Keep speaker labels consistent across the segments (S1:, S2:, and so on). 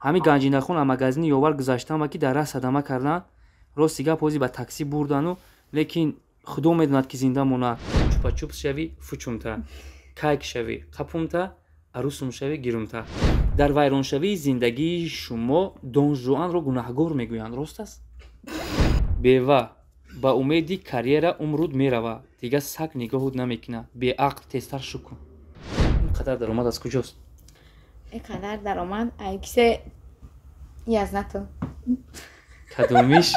S1: ҳамин ганҷинахона магазини ёвар гузаштан ва ки дар раҳ садама кардан, рости гап ҳози ба таксӣ бурдану, лекин худо медонад ки зинда монад. Чупа-чупс шави фучумта, кайк шави қапумта, арусум шави гирумта. Дар вайроншавии зиндагии шумо Дон Жуанро гунаҳгор мегӯянд, рост аст? Бева ба умеди карьера умруд мерава, дига саг нигоҳут намекунад, беақл тезтар шукун. Ин қадар даромад аз куҷост?
S2: ин қадар даромад айкисе язнату
S1: кадомиш?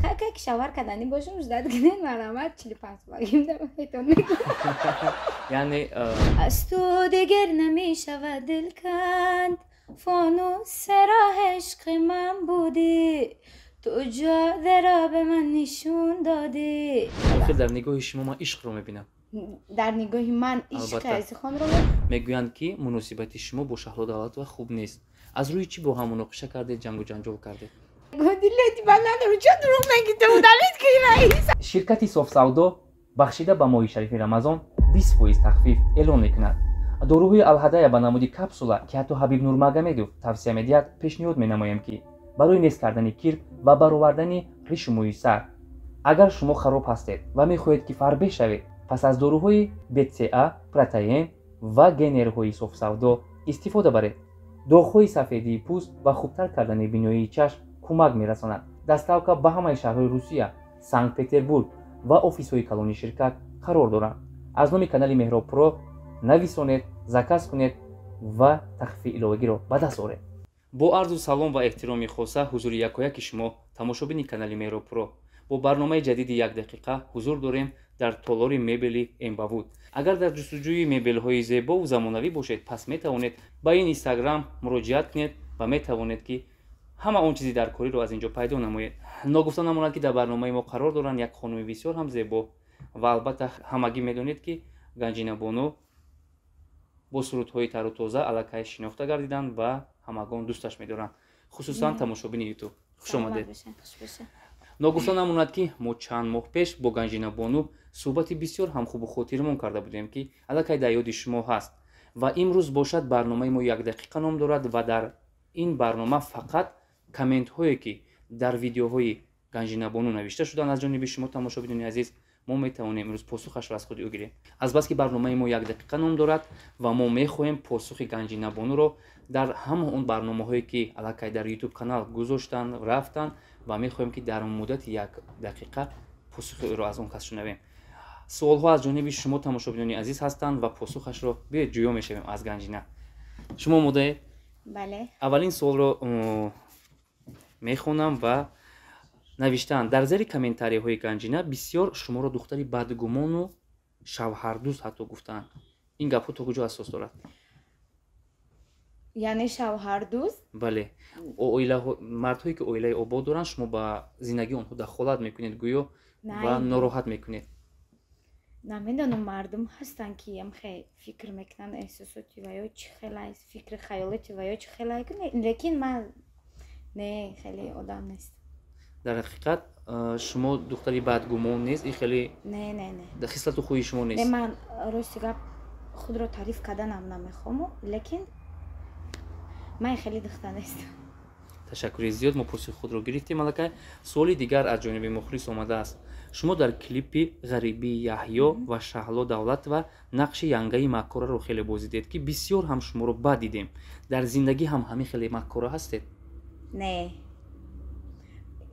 S2: хакай кишавар кадани бошум ждат гинен марамат 45 багим дамайтон мегӯ
S1: яъне
S2: аз ту дигар намешавад дилканд фонусе роҳ ишқи ман будӣ ту ҷодеро ба ман нишон додӣ.
S1: охир дар нигоҳи шумо ман ишқро мебинам.
S2: дар нигоҳи ман ишқи айзихонро
S1: мегӯянд ки муносибати шумо бо Шаҳло Давлатова хуб нест. аз рӯи чӣ бо ҳам муноқиша кардед, ҷангу ҷанҷол кардед? ширкати Софсавдо бахшида ба моҳи шарифи Рамазон 20% тахфиф эълон мекунад. дорӯҳои алҳадая ба намуди капсула ки ҳатто Ҳабиб Нурмагомедов тавсия медиҳад, пешниҳод менамоем ки барои нест кардани кир ва баровардани ришу мӯи сар. агар шумо хароб ҳастед ва мехоҳед ки фарбеҳ шавед, пас аз дорӯҳои БЦА, протеин ва генерҳои Софсавдо истифода баред. доғҳои сафедии пӯст ва хубтар кардани биноии чашм кӯмак мерасонад. доставка ба ҳамаи шаҳрҳои Русия, Санкт-Петербург ва офисҳои калони ширкат қарор доранд. аз номи канали Меҳроб Про нависонед, заказ кунед ва тахфифи иловагиро ба даст оред. бо арзу салом ва эҳтироми хоса ҳузури якояки шумо тамошобини канали Меҳроб Про бо барномаи ҷадиди 1 дақиқа ҳузур дорем дар толори мебели Эмбавуд. агар дар ҷустуҷӯи мебелҳои зебову замонавӣ бошед, пас метавонед ба ин инстаграм муроҷиат кунед ва метавонед ки ҳама он чизи даркориро аз инҷо пайдо намоед. ногуфта намонад ки дар барномаи мо қарор доранд як хонуми бисёр ҳам зебо ва албатта ҳамагӣ медонед ки Ганҷина Боно бо сурудҳои тару тоза аллакай шинохта гардиданд ва ҳамагон дӯсташ медоранд, хусусан тамошобини ютуб. хушомадед. ногуфта намонад ки мо чанд моҳ пеш бо Ганҷина Бону суҳбати бисёр ҳам хубу хотирмон карда будем ки аллакай дар ёди шумо ҳаст ва имрӯз бошад барномаи мо 1 дақиқа ном дорад ва дар ин барнома фақат комментҳое ки дар видеоҳои Ганҷина Бону навишта шуданд аз ҷониби шумо тамошобинони азиз, мо метавонем имрӯз посухашро аз худи ӯ гирем. азбаски барномаи мо 1 дақиқа ном дорад ва мо мехоҳем посухи Ганҷина Бонуро дар ҳама он барномаҳое ки аллакай дар YouTube канал гузоштанд, рафтанд ва мехоҳем ки дар муддати 1 дақиқа посухи ӯро аз он кас шунавем. суолҳо аз ҷониби шумо тамошобинони азиз ҳастанд ва посухашро биёед ҷӯё мешавем аз Ганҷина. шумо омодаед?
S2: бале.
S1: аввалин суолро мехонам ва навиштаанд. дар зери комментарияҳои Ганҷина бисёр шуморо духтари бадгумону шавҳардӯст ҳатто гуфтаанд. ин гапҳо то куҷо асос дорад?
S2: яъне шавҳардӯст?
S1: бале. мардҳое ки оилаи обод доранд, шумо ба зиндагии онҳо дахолат мекунед гӯё ва нороҳат мекунед.
S2: намедонам, мардум ҳастанд ки ям хеле фикр мекунанд эҳсосоти ва ё чӣ хела фикри хаёлоти ва ё чӣ хела, лекин ман не хеле одам нест. дар
S1: ҳақиқат шумо духтари бадгумон нест? ин хеле
S2: не
S1: хислату хуи шумо нест?
S2: ман рости гап худро таъриф карданам намехоҳам, лекин ман хеле духтар нестам.
S1: ташаккури зиёд, мо посухи худро гирифтем. аллакай суоли дигар аз ҷониби мухлис омадааст. шумо дар клипи ғарибии Яҳьё ва Шаҳло Давлатова нақши Янгаи Маккораро хеле бозӣ дед ки бисёр ҳам шуморо бад дидем. дар зиндагӣ ҳам ҳамин хеле маккора ҳастед?
S2: не.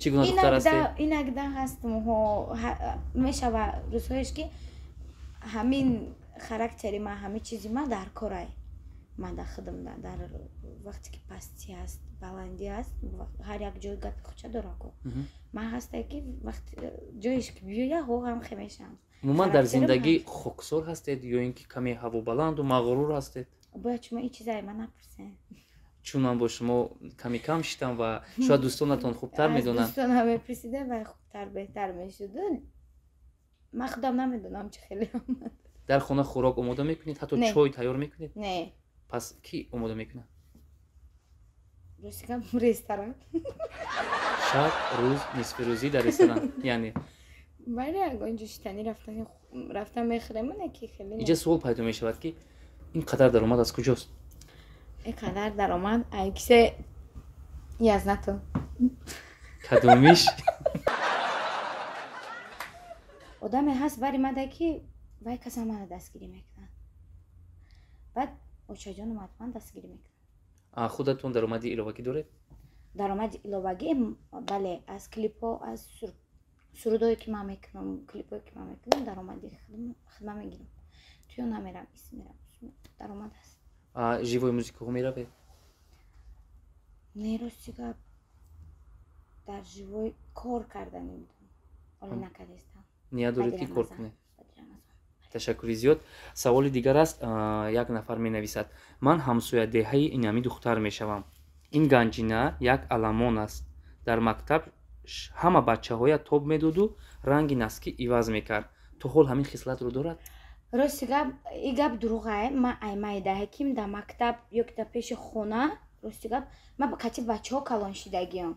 S1: чӣ гуна духтар ҳастед?
S2: инакда ҳастам. мешава рӯзҳоеш ки ҳамин характери ман, ҳамин чизи ман дар корай. ман дар хидмат, дар вақте ки пастӣ аст, баландӣ аст, ҳар як ҷой гапи худша дорад. ман ҳастае ки вақти ҷоеш ки биёя ҳоғам хемешам.
S1: умуман дар зиндагӣ хоксор ҳастед ё ин ки каме ҳавобаланду мағрур ҳастед?
S2: бояд шумо ин чизаи ман напурсед.
S1: чун ман бо шумо ками кам шитам ва шояд дӯстонатон хубтар медонанд.
S2: дӯстона мепурсида ва хубтар беҳтар мешуд. ман худам намедонам чӣ хеле омад.
S1: дар хона хӯрок омода мекунед? ҳатто чой тайёр мекунед?
S2: не.
S1: пас ки омода мекунад?
S2: ростигам ресторан.
S1: шаб, рӯз, нисфирӯзӣ дар ресторан. яъне
S2: бале, агонҷо шитани рафтан мехӯрем, не ки хеле.
S1: инҷа суол пайдо мешавад ки ин қадар даромад аз куҷост?
S2: اینقدر درآمد عکس یزنتون
S1: کدومیش؟
S2: آدمی هست بر اومده که وای کسا منو دستگیری میکنن بعد اوچا جان اومد من دستگیری میکنن.
S1: خودتون درآمدی الوهگی داره؟
S2: درآمد الوهگی بله از کلیپ ها از سرودایی که من میکنم کلیپایی که من میکنم درآمدی خدمت میگیرم. توی نمیرم اسم میرم درآمد هست.
S1: живой музыка میره؟
S2: نه راستیگه در живой کار کردن نمیدونم ولی نکردستم.
S1: نیاز دارید که کار کنه. تشکری زیاد. سوالی دیگر است. یک نفر می نویسد من همسایه دهی اینمی دختر می شوم. این گنجینه یک علمان است. در مکتب همه بچه های توب می دود و رنگ نسکی ایواز می کرد. تو حال همین خصلت رو دارد؟
S2: راستیگه این گپ دروغه. من ایمای دهی کیم در مکتب یک در پیش خونه راستیگه من با کتی بچه ها کلان شدگیم.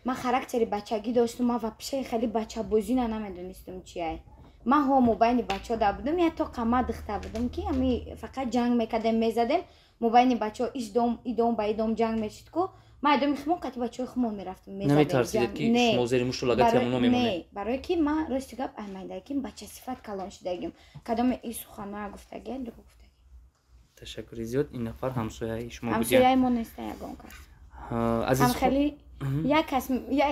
S2: من خراکتری بچگی داشتم. من وپشه خیلی بچه بازی نمیدونستم چیه. من هم مبین بچه ها دا بودم یا تو قمه دخته بودم که همی فقط جنگ میکردم میزدم مبین بچه ها ایدوم با ایدوم جنگ میشید که من ایدوم میخمون کتی بچه های خمون میرفتم میزدم.
S1: نمیترسیدید که شما زیر مشکلات همونو میمونه؟
S2: نه برای که من راستیگه ایمای که بچه صفت کلان شدگیم کدام این سخنه گفتگی دروغ گفتگی.
S1: تشکری زیاد. این نفر همسایه شما بودید؟
S2: همسایه ما نیسته یگان کس. هم خیلی یک کس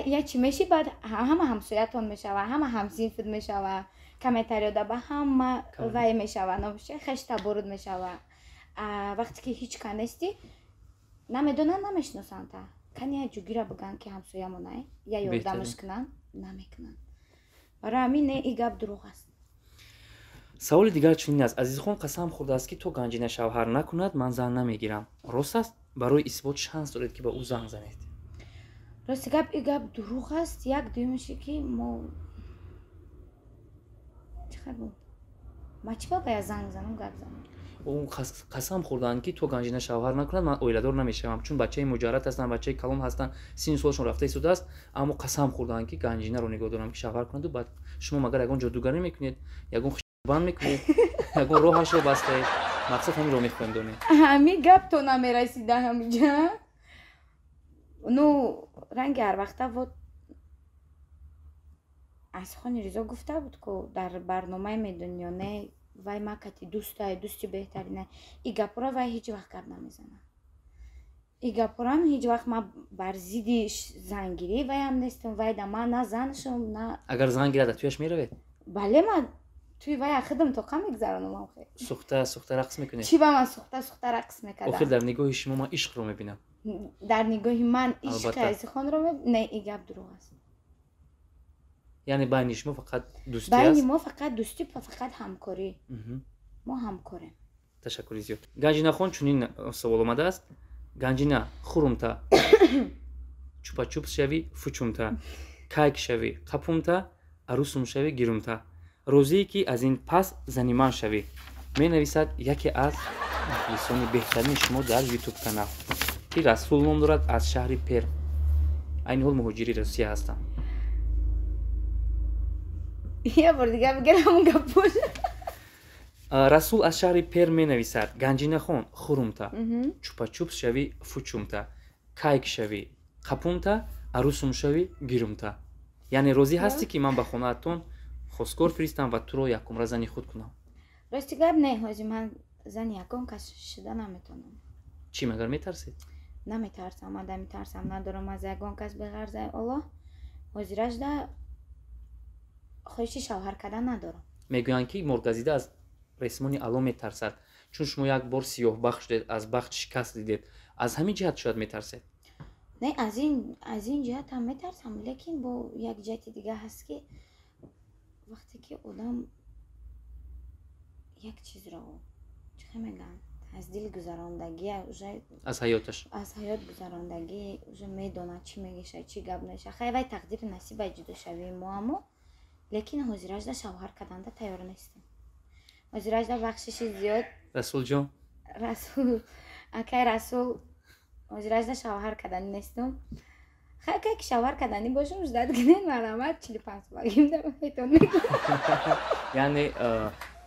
S2: یا چی میشی بعد همه همسایتون میشوه همه همزینفت میشوه کمی تریاده به همه وی میشوه نمیشه خشت برود میشوه. وقتی که هیچ کنستی نمیدونن نمیشناسن تا کنی جوگیره بگن که همسایه مونه یا یادمش کنن نمیکنن. برای همین این گپ دروغ است.
S1: سوال دیگر چنین است. عزیزخان قسم خورده است که تو گنجینه شوهر نکند من زن نمیگیرم. راست است؟ برای اثبات شانس دارید که به او زنگ زنید.
S2: راست گپ این گپ دروغ است. یک دویمشه که ما چقدر بود ما چی باید زنگ زنم گپ زنم.
S1: او قسم خوردن که تو گنجینه شوهر نکند من اویلادور نمیشم چون بچه مجرد هستن بچه کلان هستن سین سالشون رفته ایستاده است اما قسم خوردن که گنجینه رو نگاه دارم که شوهر کنند و بعد شما مگر یگان جادوگری میکنید یگان خشبان میکنید یگان راهش رو بسته مقصد همین رو میخوندونید.
S2: همین گپ تو نمیرسیده همینجا. نو رنگ هر وقته بود از خانی ریزا گفته بود که در برنامه میدونیانه وای ما کتی دوستی بهترینه. ای گپورا وای هیچ وقت گپ نمیزنه. ای گپورا هم هیچ وقت ما بر زیدیش زنگیری وای هم نیستم وای در من نه زنشم نه.
S1: اگر زنگ گیرده تویش میروید؟
S2: بله من توی وای خودم تو کم میگذرانم هم خیلی.
S1: سوخته رقص میکنید؟
S2: چی با من سوخته رقص میکردم؟
S1: آخر در نگاه شما من عشق رو میبینم.
S2: در نگاه من عشق از خون رو میبینم. نه این گپ دروغ است.
S1: یعنی بین شما فقط دوستی است؟
S2: بین ما فقط دوستی فقط همکاری. ما همکاریم.
S1: تشکری زیاد. گنجینه خان چنین سوال اومده است. گنجینه خورمتا چوپا چوپس شوی فوچومتا کایک شوی قپومتا عروسم شوی گیرومتا روزی که از این پس زنیمان شوی. می نویسد یکی از مخلصان بهترین شما در یوتیوب کانال که رسول نام دارد از شهر پر. این حال مهاجری روسیه هستم.
S2: یه بار دیگه بگرم اون گپوش.
S1: رسول از شهر پر می نویسد گنجینه خان خورمتا چوپا چوپس شوی فوچومتا کایک شوی قپومتا عروسم شوی گیرومتا. یعنی روزی هستی که من به خونه اتون خواستگار فرستم و تو رو یکم را زنی خود کنم.
S2: راستی گپ نه حاجی من زن یکم کس شده نمیتونم.
S1: چی مگر میترسید؟
S2: نمیترسم. من نمیترسم ندارم از یکم کس بغیر زن الله حاضرش ده خواهشی شوهر کردن ندارم.
S1: میگویند که مرغزیده از رسمانی علا میترسد چون شما یک بار سیاه بخش دید از بخت شکست دیدید از همین جهت شاید میترسید.
S2: نه از این جهت هم میترسم لیکن با یک جهت دیگه هست که وقتی که آدم یک چیز را چه میگن از دل گذراندگی
S1: از حیاتش
S2: از حیات گذراندگی میدونه چی میگه چی گپ میشه خیلی وای تقدیر نصیب جدا شویم ما لیکن حاضرش ده شوهر کردن ده تیار نیستیم. حاضرش ده بخشش زیاد
S1: رسول جان
S2: رسول حاضرش ده شوهر کردن نیستم. خیلی که شوهر کردنی باشم جدید گنین مرامت 45 باگیم ده میتون میکنم.
S1: یعنی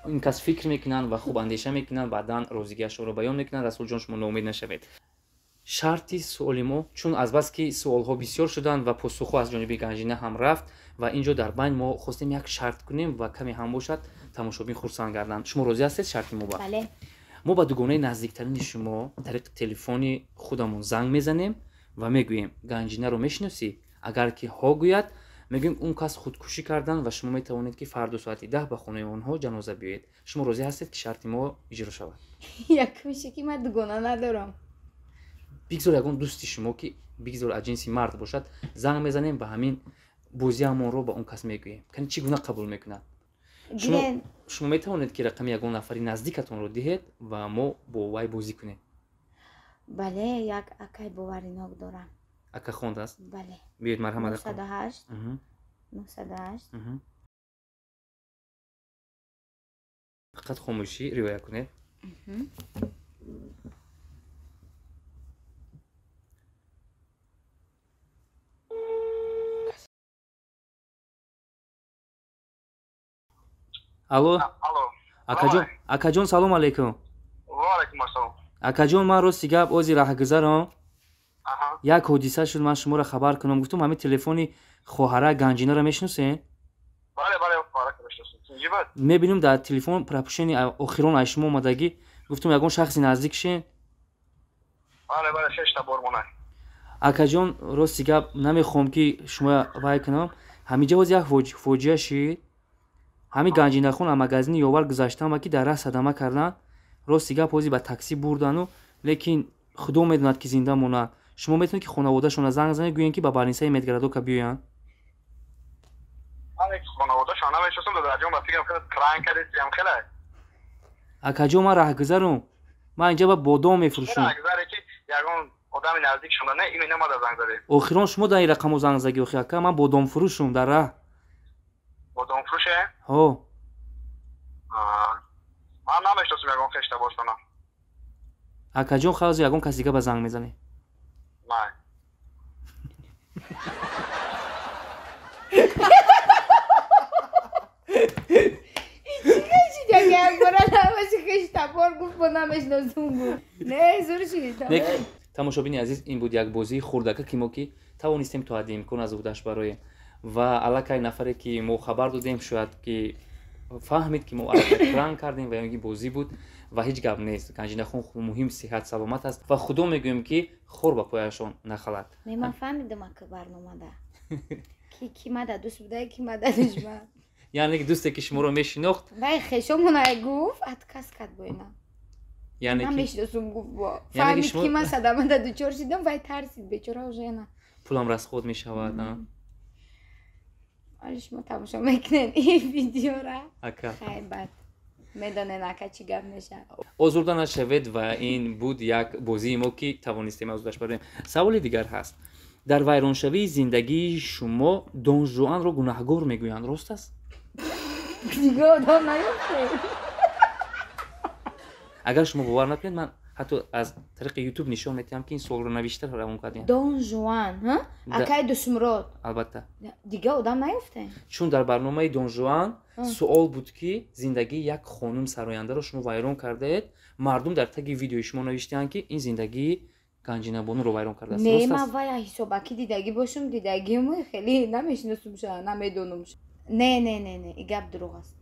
S1: این کس فکر میکنن و خوب اندیشه میکنن بعدن روزیگیش رو بیان میکنن. رسول جان شما ناامید نشوید. шарти суоли мо чун азбаски суолҳо бисёр шуданд ва посухҳо аз ҷониби Ганҷина ҳам рафт ва ин ҷо дар байн мо хостем як шарт кунем ва каме ҳам бошад тамошобин хурсанд гарданд. Шумо розӣ ҳастед шарти мо ба?
S2: бале.
S1: мо ба дугонаи наздиктарини шумо тариқи телефони худамон занг мезанем ва мегӯем Ганҷинаро мешиносӣ? Агар ки ҳо гӯяд, мегӯем он кас худкушӣ кардан ва шумо метавонед ки фарду соати 10 ба хонаи онҳо ҷаноза биёед. Шумо розӣ ҳастед ки шарти мо иҷро шавад?
S2: Як миша ки ман дугона надорам.
S1: бигзор ягон дӯсти шумо ки бигзор аз ҷинси мард бошад, занг мезанем ба ҳамин бозиамонро ба он кас мегӯем. Кани чӣ гуна қабул мекунад? шумо метавонед ки рақами ягон нафари наздикатонро диҳед ва мо бо вай бозӣ кунем.
S2: бале, як акай боваринок дорам.
S1: Ака хондааст?
S2: бале.
S1: биёед марҳамат.
S2: 908 908
S1: фақат хомӯшӣ риоя кунед. алло, акаҷон салом алайкум.
S3: وعلیکم السلام.
S1: акаҷон, ман рости гап ози раҳгузарам. як ҳодиса шуд, ман шуморо хабар кунам. гуфтам ҳамин телефони хоҳара Ганҷинаро мешиносен?
S3: بله بله خواهرک میشناسم. چی بود؟
S1: мебинем дар телефон пропушени охирон ай шумо омадагӣ. гуфтам ягон шахси наздикшен.
S3: بله بله 6 تا برمونه.
S1: акаҷон, рости гап намехоҳам ки шумо вай кунам. ҳамиҷа ҳоз як фоҷиа шид. ҳамин Ганҷинахон аз магазини ёвар гузаштан ва ки дар раҳ садама кардан. рости гап ҳози ба таксӣ бурдану, лекин худо медонад ки зинда монанд. шумо метавонед ки хонаводашона занг занед, гӯед ки ба балнисаи медгарадока биёянд?
S3: من یک خانواده شانه میشناسم در جام فکر کنم کران کردید جام خیلی.
S1: акаҷон, ман раҳгузарам. ман инҷа ба бодом мефурӯшам.
S3: اگه که یگان آدم نزدیک شما نه این نماد زنگ زده.
S1: охирон шумо дар ин рақамҳо занг заги охи ака, ман бодомфурӯшам дар раҳ.
S3: بادام فروشه؟
S1: ҳо.
S3: من نمیشناسم یگان خشته باشونه.
S1: акаҷон, хазо ягон каси дига ба занг мезанӣ?
S3: نه.
S1: тамошобини азиз, ин буд як бозии хурдака ки мо ки тавонистем то ҳадди имкон аз уҳдаш бароем ва аллакай нафаре ки мо хабар додем шояд ки фаҳмид ки мо аллакай пранк кардем ва ин бозӣ буд ва ҳеҷ гап нест. Ганҷинахон муҳим сиҳат саломат аст ва худо мегӯем ки хор ба пояшон нахалад.
S2: ман фаҳмидам ака барномада ки мада дӯст буда ки мада душман.
S1: яъне ки дӯсте ки шуморо мешинохт
S2: вай хешомонай гуфт отказ кард бо ина.
S1: яъне ки
S2: намешиносум гуфт бо фаҳмид ки ман садамада дучор шудам, вай тарсид бечора уже ина.
S1: пулам расход мешавад.
S2: вале шумо тамошо мекунед ин видеора.
S1: ака
S2: хай бад медонен ака чӣ гап мешавад.
S1: озурда нашавед ва ин буд як бозии мо ки тавонистем аз уҳдаш бароем. саволи дигар ҳаст. дар вайроншавии зиндагии шумо Дон Жуанро гунаҳгор мегӯянд, рост аст?
S2: дига одам наёфте.
S1: агар шумо бовар накунед, ман ҳатто аз тариқи ютуб нишон медиҳам ки ин суолро навишта равон кардем.
S2: Дон Жуан акай дусмурод
S1: албатта
S2: дига одам наёфте.
S1: чун дар барномаи Дон Жуан суол буд ки зиндагии як хонум сарояндаро шумо вайрон кардаед, мардум дар таги видеои шумо навиштаанд ки ин зиндагии Ганҷинабонуро вайрон кардааст.
S2: не ман вай ҳисобаки дидагӣ бошум, дидагимо хеле намешиносум ша, намедонум. не и гап дурӯғ аст.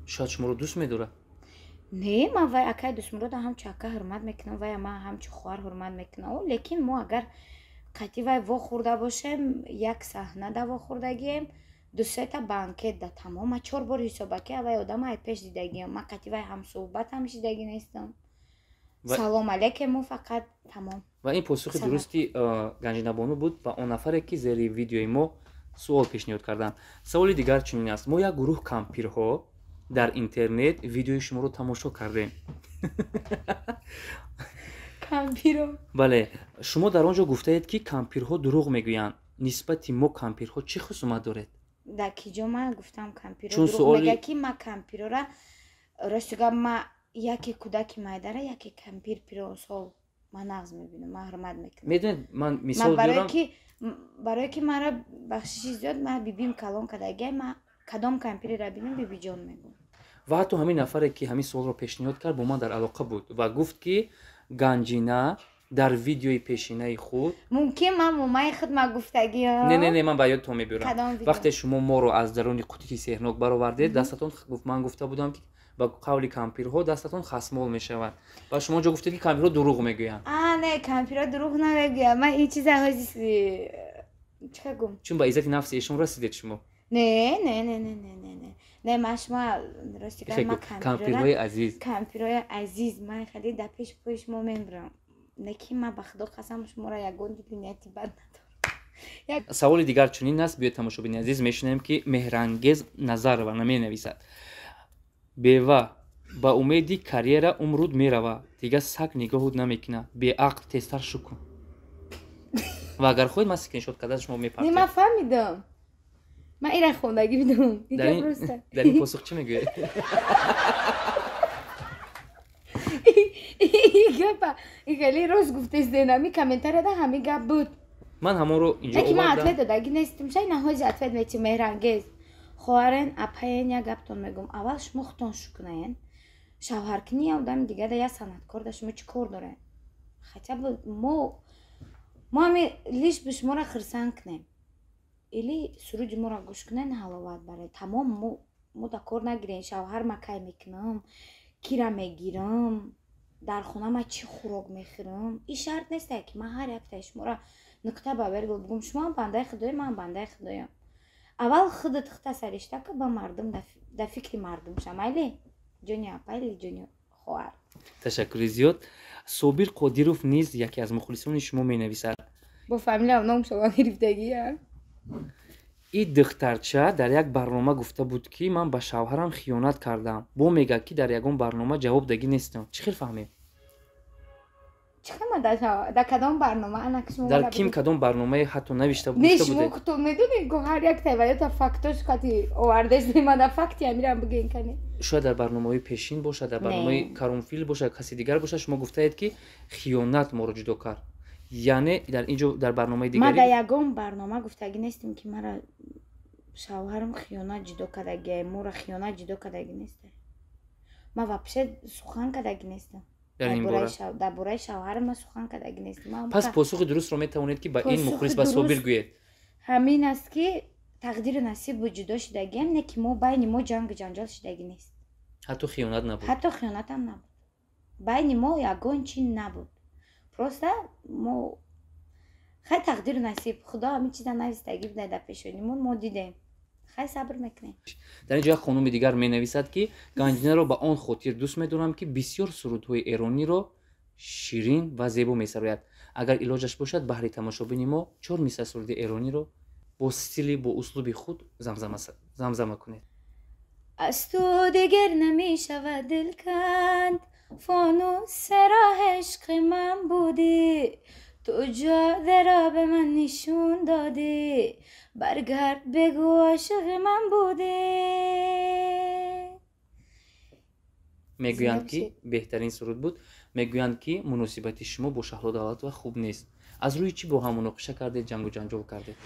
S1: шояд шуморо дӯст медорад.
S2: не ман вай акай дӯстмурода ҳамчу ака ҳурмат мекунам, вай ман ҳамчу хоҳар ҳурмат мекунам. лекин мо агар қатъи вай вохӯрда бошем, як саҳнада вохӯрдагием, дусета банкетда тамом, ма 4 бор ҳисобаки вай одама ай пеш дидагиам. ман қатъи вай ҳамсӯҳбат ҳамшидагӣ нестам. салом алейкум фақат тамом.
S1: ва ин посухи дурусти Ганҷинабону буд ба он нафаре ки зери видеои мо суол пешниҳод карданд. саволи дигар чунин аст. мо як гурӯҳ кампирҳо дар интернет видеои шуморо тамошо кардем.
S2: кампирҳо?
S1: бале, шумо дар он ҷо гуфтаед ки кампирҳо дурӯғ мегӯянд. нисбати мо кампирҳо чӣ хусумат доред?
S2: дар ки ҷо ман гуфтам кампирҳо дурӯғ мегӯяд ки ман кампирҳора рости гап ман яке кудаки майдара, яке кампир пиросол ман нағз мебинам, ман ҳурмат мекунам.
S1: медонед ман мисол биёрам,
S2: барое ки маро бахшиши зиёд ман бибим калон кардагия, ман кадом кампиреро бинам бибиҷон мегӯям.
S1: ва ҳатто ҳамин нафаре ки ҳамин суолро пешниҳод кард бо ман дар алоқа буд ва гуфт ки Ганҷина дар видеои пешинаи худ
S2: мумкин ман момаи худ ма гуфтагӣ
S1: не ман ба ёдтон мебурам
S2: Кадом видео?
S1: вақте шумо моро аз даруни қутии сеҳрнок баровардед дастатон ман гуфта будам ки ба қавли кампирҳо дастатон хасмол мешавад ва шумо ҷо гуфтед ки кампирҳо дурӯғ мегӯянд
S2: не кампира дурӯғ намегӯям ман ин чиза ҳозис чикар гум
S1: чун ба иззати нафси эшон расидед шумо
S2: не ман шума рости
S1: Хеле кампирҳои азиз
S2: кампирҳои азиз ман хеле дар пеши пӯи шумо мебурам не ки ман ба худо қасам шуморо ягон ниятӣ бад надорам
S1: саволи дигар чунин аст биёед тамошобини азиз мешунем ки меҳрангез Назарова менависад бева ба умеди карьера умруд мерава дигар саг нигоҳуд намекина беақл тезтар шукун ва агар хоҳед ман скриншот карда шумо мепартед
S2: ман фаҳмидам ман ира хондагӣ бидам
S1: дар ин посух чӣ мегӯед
S2: гапа хеле рост гуфтест денами комментарияда ҳамин гап буд
S1: ман ҳамонро инҷо
S2: ки ман
S1: овардам
S2: ответ додагӣ нестим шай наҳози ответ мети меҳрангез хоҳарен апаен як гаптон мегум аввал шумо худтон шукунаен шавҳаркини я одами дигара я санъаткорда шумо чӣ кор доред хотя бы мо ҳами лиш би шуморо хирсан кунем или суруди моро гӯш кунен ҳаловат баред тамом мо да кор нагирем шавҳар ма кай мекунам кира мегирам дар хона ма чӣ хӯрок мехӯрам ин шарт нестае ки ман ҳар яктаи шуморо нуқта ба бергӯ бигум шумо бандаи худои ман бандаи худоям аввал худат хита саришта ки ба мардум да фикри мардум ша майли ҷони апа или ҷони хоҳар
S1: ташаккури зиёд Собир Қодиров низ яке аз мухлисони шумо менависад
S2: бо фамилияам ном шумо гирифтагия
S1: ин духтарча дар як барнома гуфта буд ки ман ба шавҳарам хиёнат кардам бо мегӯяд ки дар ягон барнома ҷавоб дагӣ нестам чӣ хел фаҳмем
S2: чихама дар кадом барнома анак шумо
S1: дар ким кадом барномае ҳатто навишта
S2: не
S1: гуфта
S2: шумо
S1: будед
S2: кутуб медонед ки ҳар як таваёта фактош қати овардеш немада факти амирам бигӯен кани
S1: шояд дар барномаи пешин бошад дар барномаи Карумфил бошад каси дигар бошад шумо гуфтаед ки хиёнат моро ҷудо кард яъне дар инҷо дар барномаи
S2: ма
S1: дигари
S2: дар ягон барнома гуфтагӣ нестем ки мара шавҳарам хиёнат ҷудо кардагия моро хиёнат ҷудо кардагӣ несте ма вапше сухан кардагӣ нестам дар бораи шавҳарам ма сухан кардагӣ нестам
S1: пас посухи дурустро метавонед ки ба ин мухлис ба Собир гӯед
S2: ҳамин аст ки тақдиру насибу ҷудо шидагиам не ки мо байни мо ҷангу ҷанҷол шидагӣ нест
S1: ҳатто хиёнат набуд
S2: ҳатто хиёнатам набуд байни мо ягон чӣ набуд просто мо хай тақдиру насиб худо ҳамин чиза навистагӣ буда дар пешонимон мо дидем хай сабр мекунем
S1: дар инҷо як хонуми дигар менависад ки ганҷинаро ба он хотир дӯст медорам ки бисёр сурудҳои эрониро ширин ва зебо месарояд агар илоҷаш бошад баҳри тамошобини мо 4 мисра суруди эрониро бо стили бо услуби худ замзама кунед
S2: аз ту дигар намешавад дилканд фонус рах ишқи ман будӣ ту ҷодеро ба ман нишон додӣ баргард бегӯ ошиқи ман будӣ
S1: мегӯянд ки беҳтарин суруд буд мегӯянд ки муносибати шумо бо Шаҳло Давлатова хуб нест аз рӯи чӣ бо ҳам муноқиша кардед ҷангу ҷанҷол кардед